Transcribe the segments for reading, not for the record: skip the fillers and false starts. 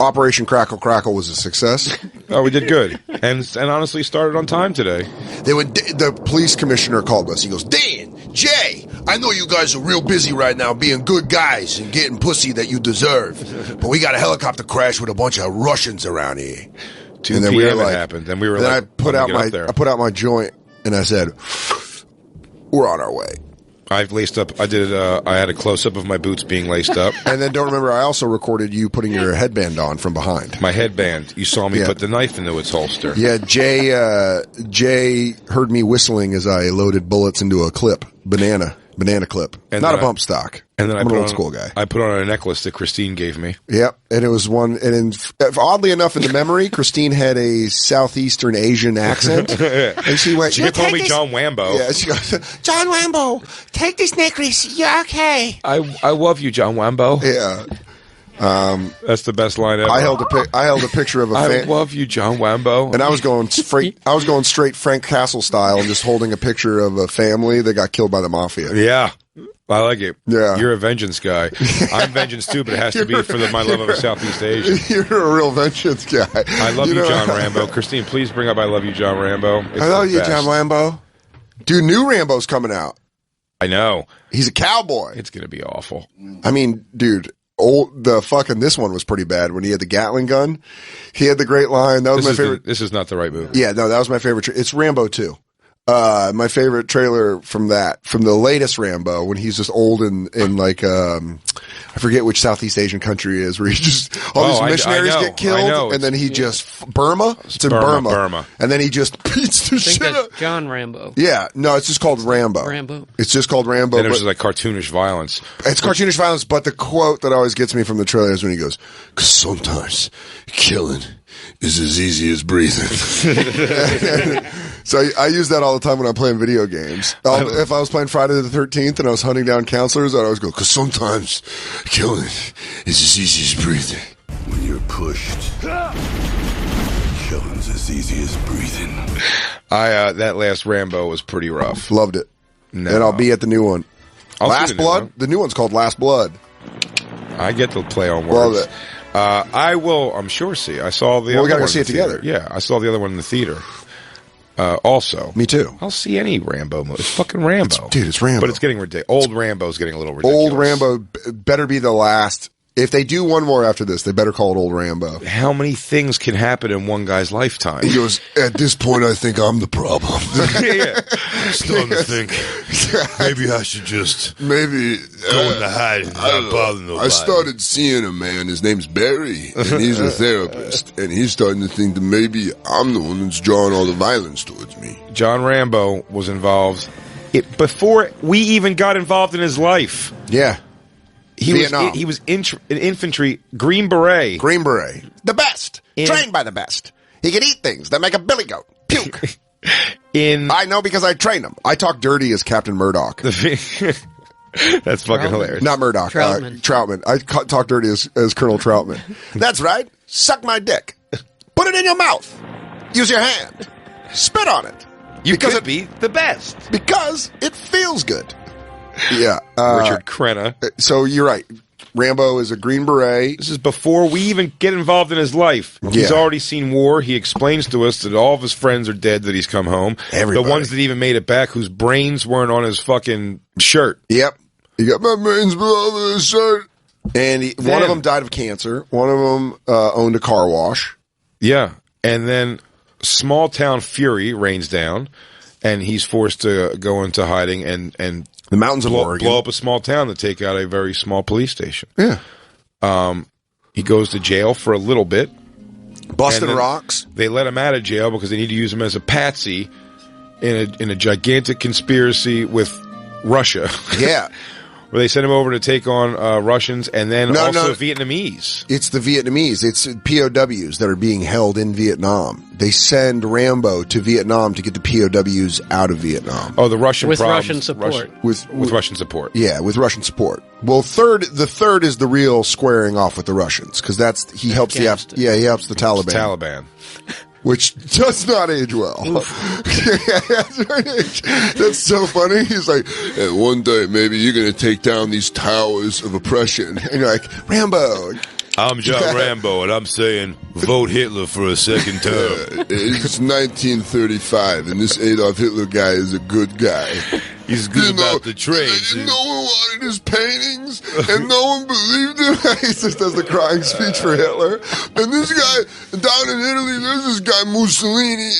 Operation Crackle Crackle was a success. Oh, we did good, and honestly started on time today. The police commissioner called us. He goes, Dan, Jay, I know you guys are real busy right now being good guys and getting pussy that you deserve, but we got a helicopter crash with a bunch of Russians around here. 2 p.m. it happened, and we were. Then like, I put out my joint, and I said, "We're on our way." I've laced up. I had a close up of my boots being laced up, and then don't remember. I also recorded you putting your headband on from behind. My headband. You saw me put the knife into its holster. Yeah, Jay heard me whistling as I loaded bullets into a clip, banana clip, and not a bump stock. And then I'm an old school guy. I put on a necklace that Christine gave me. Yep, and it was one. And oddly enough, in the memory, Christine had a southeastern Asian accent, and she went. She called me John Wambo. Yeah, she goes, John Wambo, take this necklace. You're okay. I love you, John Wambo. Yeah. That's the best line ever. I held a picture of a I love you, John Wambo. And I was going straight Frank Castle style and just holding a picture of a family that got killed by the mafia. Yeah. I like it. Yeah. You're a vengeance guy. I'm vengeance too, but it has to be for my love of Southeast Asia. You're a real vengeance guy. I love you, John Rambo. Christine, please bring up I love you, John Rambo. I love you, John Rambo. Dude, new Rambo's coming out. I know. He's a cowboy. It's going to be awful. I mean, dude, this one was pretty bad when he had the Gatling gun. He had the great line. That was my favorite. This is not the right movie. Yeah, no, that was my favorite. It's Rambo 2. My favorite trailer from the latest Rambo, when he's just old in like, I forget which Southeast Asian country it is, where he just, all these missionaries get killed, and then he just, Burma? It's in Burma. And then he just beats the shit up. John Rambo. Yeah, no, it's just called Rambo. It's just called Rambo. And it was like cartoonish violence. It's cartoonish violence, but the quote that always gets me from the trailer is when he goes, "'Cause sometimes killing is as easy as breathing." So I use that all the time when I'm playing video games. If I was playing Friday the 13th and I was hunting down counselors, I'd always go, "'Cause sometimes killing is as easy as breathing." When you're pushed, killing's as easy as breathing. That last Rambo was pretty rough. Loved it. No. And I'll be at the new one. Last Blood? The new one's called Last Blood. I get to play on words. Love it. I will, I'm sure, see. I saw the other one. We got to go see it together. Yeah, I saw the other one in the theater. Also. Me too. I'll see any Rambo movie. It's fucking Rambo. It's Rambo. But it's getting ridiculous. Old Rambo's getting a little ridiculous. Old Rambo better be the last. If they do one more after this, they better call it Old Rambo. How many things can happen in one guy's lifetime? He goes, "At this point, I think I'm the problem." Yeah. I'm starting to think maybe I should just go in the hide and not bother nobody. I started seeing a man. His name's Barry, and he's a therapist. And he's starting to think that maybe I'm the one that's drawing all the violence towards me. John Rambo was involved before we even got involved in his life. Yeah. He was in infantry, Green Beret. Green Beret. The best. Trained by the best. He can eat things that make a billy goat puke. I know because I trained him. I talk dirty as Captain Murdoch. That's fucking hilarious. Not Murdoch. Troutman. I talk dirty as Colonel Troutman. That's right. Suck my dick. Put it in your mouth. Use your hand. Spit on it. You could be the best. Because it feels good. Yeah. Richard Crenna. So you're right. Rambo is a Green Beret. This is before we even get involved in his life. He's already seen war. He explains to us that all of his friends are dead, that he's come home. Everybody. The ones that even made it back, whose brains weren't on his fucking shirt. Yep. He got my brains below his shirt. And one of them died of cancer. One of them owned a car wash. Yeah. And then small town fury rains down, and he's forced to go into hiding and the mountains of Oregon. Blow up a small town to take out a very small police station. Yeah. He goes to jail for a little bit. Busting rocks. They let him out of jail because they need to use him as a patsy in a gigantic conspiracy with Russia. Yeah. Where they send him over to take on Russians and then Vietnamese. It's the Vietnamese. It's POWs that are being held in Vietnam. They send Rambo to Vietnam to get the POWs out of Vietnam. Oh, the Russian with problems. Russian support. With Russian support. Yeah, with Russian support. Well, the third is the real squaring off with the Russians, because he helps the Taliban. It's Taliban. Which does not age well. That's so funny. He's like, one day maybe you're going to take down these towers of oppression. And you're like, Rambo, I'm John Rambo, and I'm saying vote Hitler for a second term. It's 1935, and this Adolf Hitler guy is a good guy. He's good about the trades. No one wanted his paintings, and no one believed him. He just does the crying speech for Hitler. And this guy, down in Italy, there's this guy Mussolini.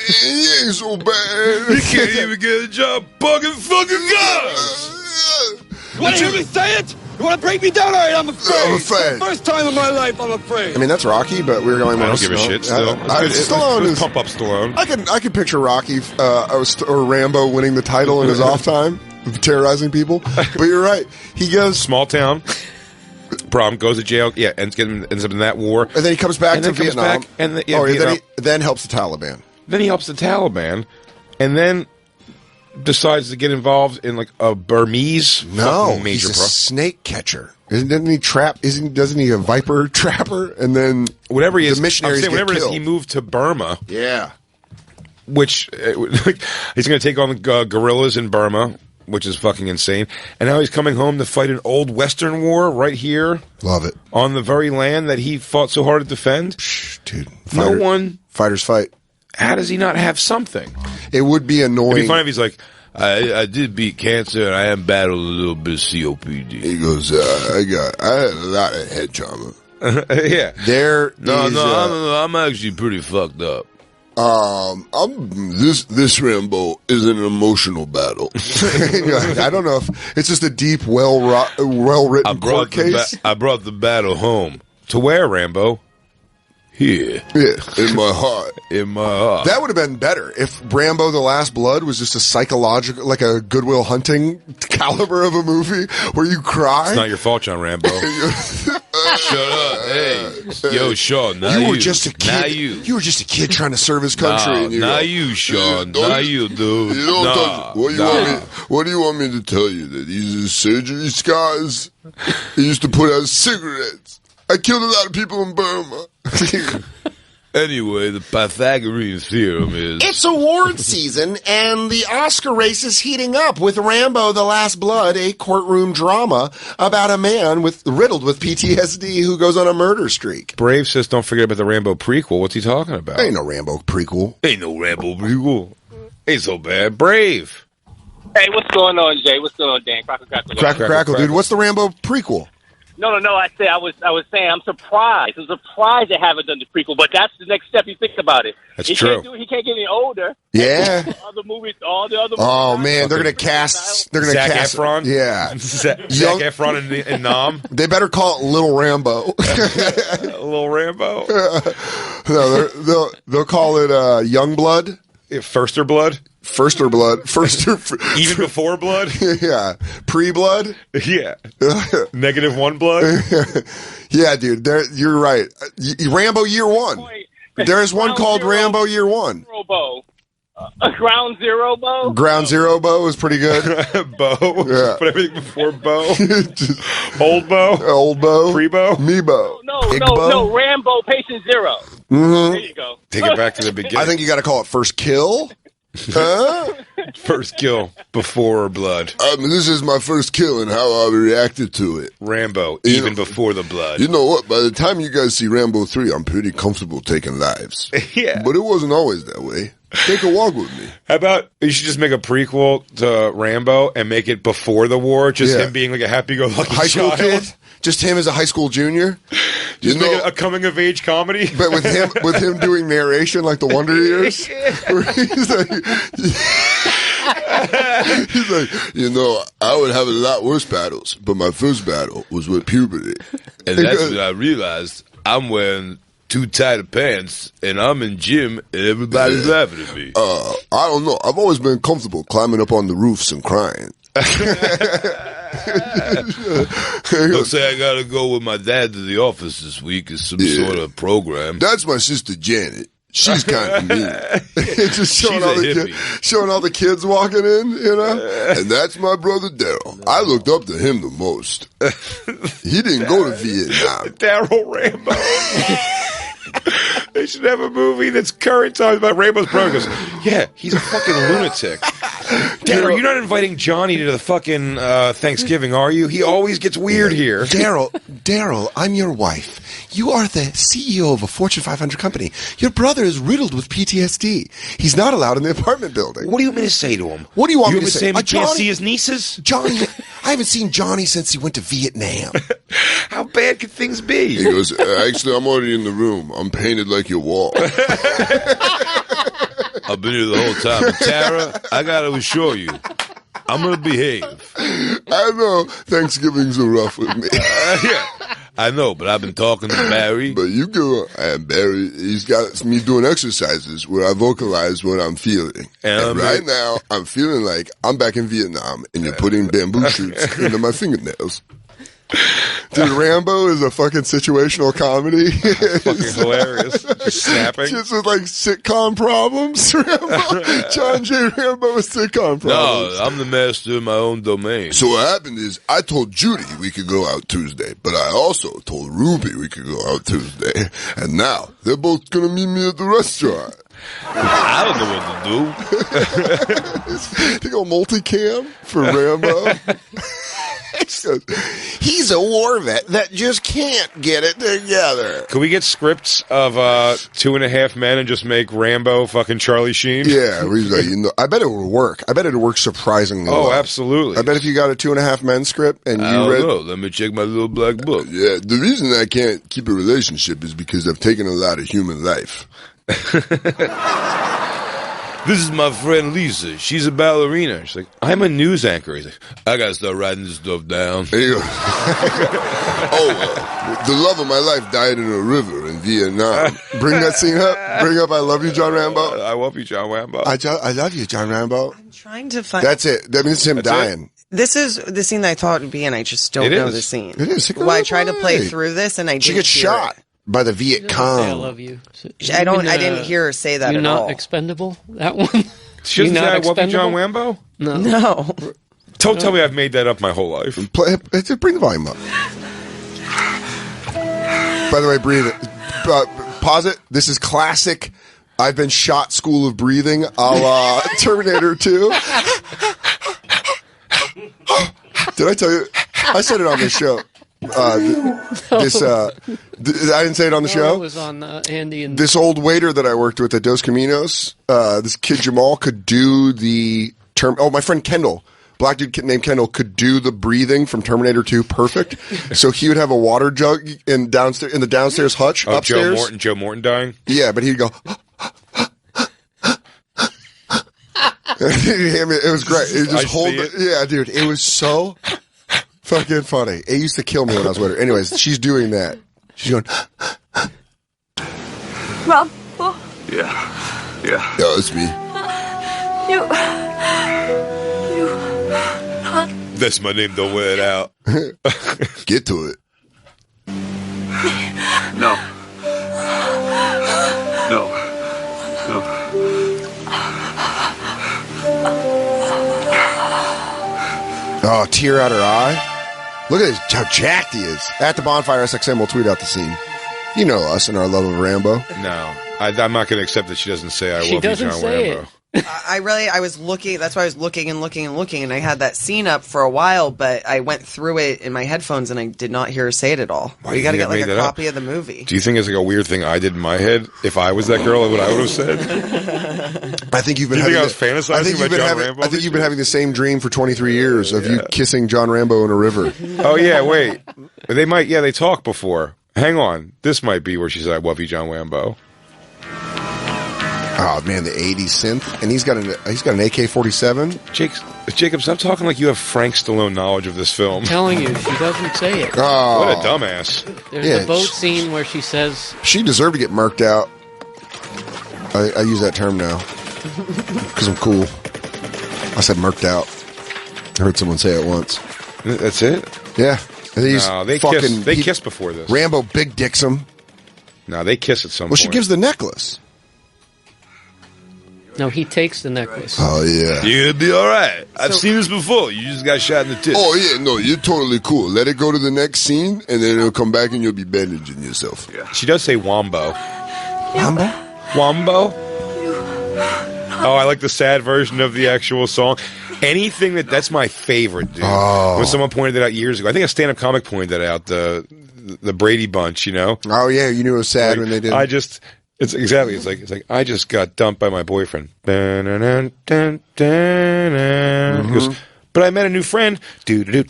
He ain't so bad. He can't even get a job bugging fucking guys. You want to hear me say it? You want to break me down? All right, I'm afraid. I'm afraid. First time in my life, I'm afraid. I mean, that's Rocky, but we're going. I don't give a shit. Still, Stallone is pump up Stallone. I can picture Rocky or Rambo winning the title in his off time, terrorizing people. But you're right. He goes Small town. Prom goes to jail. Yeah, ends up in that war, and then he comes back to Vietnam. Then helps the Taliban. Then he helps the Taliban, and then decides to get involved in like a Burmese major he's a snake catcher. Doesn't he a viper trapper? And then whatever he is, the missionaries get whatever killed. He moved to Burma. Yeah, which he's going to take on the guerrillas in Burma, which is fucking insane. And now he's coming home to fight an old Western war right here. Love it. On the very land that he fought so hard to defend. Dude, fighters fight. How does he not have something? It would be annoying. It'd be fine if he's like, I did beat cancer, and I am battled a little bit of COPD. He goes, I had a lot of head trauma. yeah. I'm actually pretty fucked up. This Rambo is an emotional battle. I don't know if it's just a deep, well-written court case. I brought the battle home. To where, Rambo? Here. Yeah, in my heart. In my heart. That would have been better if Rambo: The Last Blood was just a psychological, like a Good Will Hunting caliber of a movie where you cry. It's not your fault, John Rambo. Shut up. Hey. Yo, Sean, now you were just a kid. Now you were just a kid trying to serve his country. You, Sean. Now you, dude. You don't touch it. What do you want me to tell you? That these are surgery scars? He used to put out cigarettes. I killed a lot of people in Burma. Anyway, the Pythagorean theorem is... It's award season, and the Oscar race is heating up with Rambo: The Last Blood, a courtroom drama about a man riddled with PTSD who goes on a murder streak. Brave says don't forget about the Rambo prequel. What's he talking about? Ain't no Rambo prequel. Ain't so bad. Brave. Hey, what's going on, Jay? What's going on, Dan? Crackle, dude. What's the Rambo prequel? No. I was saying I'm surprised. I'm surprised they haven't done the prequel, but that's the next step. You think about it. That's true. He can't get any older. Yeah. All the other movies. Oh man, they're gonna cast. They're gonna Zac cast Efron. Yeah, Zac Efron and Nam. They better call it Little Rambo. Little Rambo. No, they'll call it Young Blood. Firster Blood. Even before blood? Yeah. Pre-blood? Yeah. -1 blood? Yeah, dude. You're right. Rambo Year One. There's one called Rambo Year One. Ground Zero Bo? Ground Zero Bo is pretty good. Bo? Yeah. Put everything before Bo? Old Bo? Old Bo? Pre-Bo? Me-Bo. No. Rambo Patient Zero. Mm-hmm. There you go. Take it back to the beginning. I think you got to call it First Kill. First kill before blood. This is my first kill and how I reacted to it. Rambo, even before the blood. You know what? By the time you guys see Rambo 3, I'm pretty comfortable taking lives. Yeah. But it wasn't always that way. Take a walk with me. How about you should just make a prequel to Rambo and make it before the war, just him being like a happy-go-lucky high school child. kid? Just him as a high school junior? Just make it a coming-of-age comedy? But with him doing narration like the Wonder Years? Where he's like, I would have a lot worse battles, but my first battle was with puberty. And that's when I realized I'm wearing too tight of pants, and I'm in gym, and everybody's laughing at me. I don't know. I've always been comfortable climbing up on the roofs and crying. Let's say I gotta go with my dad to the office this week. It's some sort of program. That's my sister Janet. She's kind of mean. Just showing all the kids walking in, you know? And that's my brother Daryl. I looked up to him the most. He didn't go to Vietnam. Daryl Rambo. They should have a movie that's current times about Rambo's brother. Goes, yeah, he's a fucking lunatic. Daryl, you're not inviting Johnny to the fucking Thanksgiving, are you? He always gets weird here. Daryl, I'm your wife. You are the CEO of a Fortune 500 company. Your brother is riddled with PTSD. He's not allowed in the apartment building. What do you want me to say to him? What do you want me to say? He can't see his nieces? Johnny, I haven't seen Johnny since he went to Vietnam. How bad could things be? He goes, actually, I'm already in the room. I'm painted like your wall. I've been here the whole time. But Tara, I got to assure you, I'm going to behave. I know Thanksgiving's so rough with me. Yeah, I know, but I've been talking to Barry. But you go, and Barry, he's got me doing exercises where I vocalize what I'm feeling. And right now, I'm feeling like I'm back in Vietnam, and you're putting bamboo shoots into my fingernails. Dude, Rambo is a fucking situational comedy. Fucking hilarious. Just snapping. Just with like sitcom problems. Rambo. John J. Rambo with sitcom problems. No, I'm the master of my own domain. So what happened is, I told Judy we could go out Tuesday, but I also told Ruby we could go out Tuesday. And now, they're both gonna meet me at the restaurant. I don't know what to do. They go multicam for Rambo. He's a war vet that just can't get it together. Could we get scripts of 2.5 Men and just make Rambo fucking Charlie Sheen? Yeah, he's like, I bet it would work. I bet it would work surprisingly well. Absolutely. I bet if you got a 2.5 Men script and you I don't read... know. Let me check my little black book. Yeah, the reason I can't keep a relationship is because I've taken a lot of human life. This is my friend Lisa. She's a ballerina. She's like, I'm a news anchor. He's like, I gotta start writing this stuff down. There you go. The love of my life died in a river in Vietnam. Bring that scene up. Bring up I Love You, John Rambo. I love you, John Rambo. I love you, John Rambo. I'm trying to find... That's it. That means him dying. This is the scene that I thought it would be, and I just don't know the scene. It is. Well, I tried to play through this, and I didn't She gets hear shot by the Viet Cong. I love you. So I didn't hear her say that you're at not all. expendable? That one? She doesn't say I love you, John Rambo? No. No. Don't tell me I've made that up my whole life. Bring the volume up. By the way, breathe it. Pause it. This is classic. I've been shot school of breathing a la Terminator 2. Did I tell you? I said it on this show. I didn't say it on the show. It was on Andy and this old waiter that I worked with at Dos Caminos. This kid Jamal could do the term. Oh, my friend Kendall, black dude named Kendall, could do the breathing from Terminator 2 perfect. So he would have a water jug in the downstairs hutch upstairs. Joe Morton dying. Yeah, but he'd go. It was great. It just hold. Yeah, dude, it was so fucking funny. It used to kill me when I was with her. Anyways, she's doing that. She's going. Rambo. Yeah, it's me. That's my name. Don't wear it out. Get to it. No. Oh, tear out her eye. Look at this, how jacked he is. At the Bonfire SXM, we'll tweet out the scene. You know us and our love of Rambo. No, I'm not going to accept that she doesn't say I love you, John Rambo. I was looking, that's why I was looking, and I had that scene up for a while, but I went through it in my headphones and I did not hear her say it at all. You gotta get like a copy of the movie. Do you think it's like a weird thing I did in my head? If I was that girl, what I would have said? I think you've been having I was fantasizing about John Rambo? I think you've been having the same dream for 23 years of you kissing John Rambo in a river. Oh yeah, wait. They talk before. Hang on. This might be where she said, I love you, John Rambo. Oh man, the 80s synth, and he's got an AK-47. Jacob, stop talking like you have Frank Stallone knowledge of this film. I'm telling you, she doesn't say it. Oh, what a dumbass! There's a boat scene where she says she deserved to get murked out. I use that term now because I'm cool. I said murked out. I heard someone say it once. That's it. Yeah, they kiss before this. Rambo big dicks him. No, they kiss at some point. Well, she gives the necklace. No, he takes the necklace. Oh, yeah. You'll be all right. I've seen this before. You just got shot in the tits. Oh, yeah. No, you're totally cool. Let it go to the next scene, and then it'll come back, and you'll be bandaging yourself. Yeah. She does say Wombo. Wombo? Wombo? Oh, I like the sad version of the actual song. Anything that's my favorite, dude. Oh. When someone pointed it out years ago, I think a stand-up comic pointed that out. The Brady Bunch, you know. Oh yeah, you knew it was sad when they did. It's exactly. It's like I just got dumped by my boyfriend. He goes, but I met a new friend. Whoever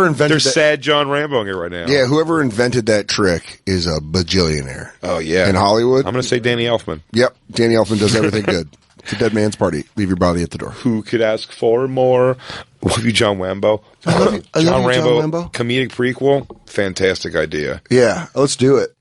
invented There's sad John Rambo here right now. Yeah, whoever invented that trick is a bajillionaire. Oh yeah, in Hollywood. I'm going to say Danny Elfman. Yep, Danny Elfman does everything good. It's a dead man's party. Leave your body at the door. Who could ask for more? Love you, John Rambo. John Rambo. Comedic prequel. Fantastic idea. Yeah, let's do it.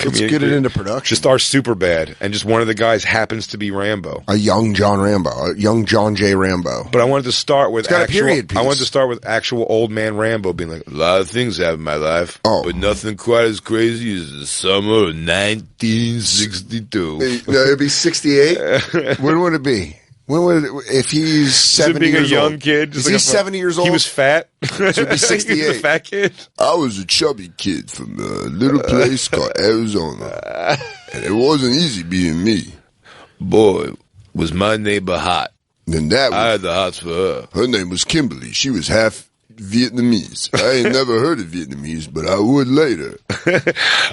Let's get it into production. Just our Superbad, and just one of the guys happens to be Rambo. A young John Rambo, a young John J. Rambo. But I wanted to start with a period piece. I wanted to start with actual old man Rambo being like, a lot of things happen in my life, but nothing quite as crazy as the summer of 1962. No, it'd be 68. When would it be? When would if he's 70 being years a young old? kid? Is he 70 years old? He was fat. So it'd be 68. He was a fat kid. I was a chubby kid from a little place called Arizona, and it wasn't easy being me. Boy, was my neighbor hot. And I had the hots for her. Her name was Kimberly. She was half Vietnamese. I ain't never heard of Vietnamese, but I would later.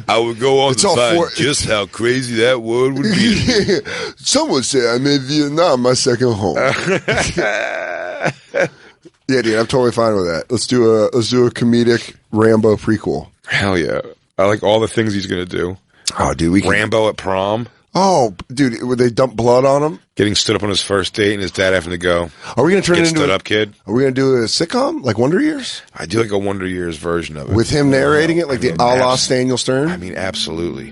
I would go on to find just how crazy that word would be. Some would say I made Vietnam my second home. Yeah, dude, I'm totally fine with that. Let's do a comedic Rambo prequel. Hell yeah! I like all the things he's gonna do. Oh, dude, Rambo at prom. Oh, dude, would they dump blood on him? Getting stood up on his first date and his dad having to go. Are we going to turn it into stood up, kid? Are we going to do a sitcom like Wonder Years? I do like a Wonder Years version of it with him narrating it, like a la Daniel Stern. I mean, absolutely.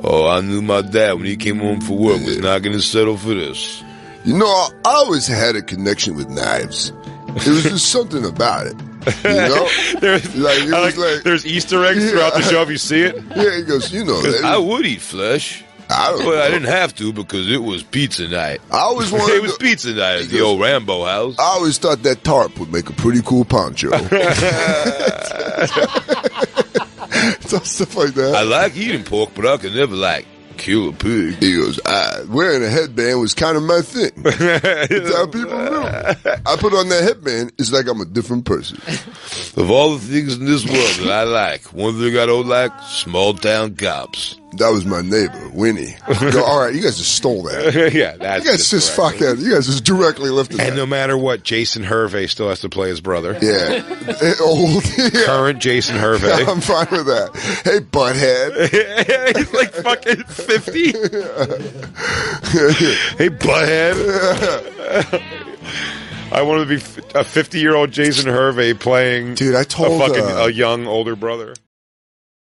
Oh, I knew my dad when he came home for work was not going to settle for this. You know, I always had a connection with knives. There was just something about it. You know, there's Easter eggs throughout the show if you see it. Yeah, he goes, you know, I would eat flesh. I didn't have to because it was pizza night. I always wanted it was pizza night at the old Rambo house. I always thought that tarp would make a pretty cool poncho. It's all stuff like that. I like eating pork, but I can never kill a pig. He goes, wearing a headband was kind of my thing. That's how people knew. I put on that headband, it's like I'm a different person. Of all the things in this world that I like, one thing I don't like, small town cops. That was my neighbor, Winnie. All right, you guys just stole that. Yeah, that's you guys just fuck that. You guys just directly lifted that. And no matter what, Jason Hervey still has to play his brother. Yeah. Old. Yeah. Current Jason Hervey. Yeah, I'm fine with that. Hey, butthead. He's like fucking 50. Hey, butthead. I wanted to be a 50-year-old Jason Hervey playing a young older brother.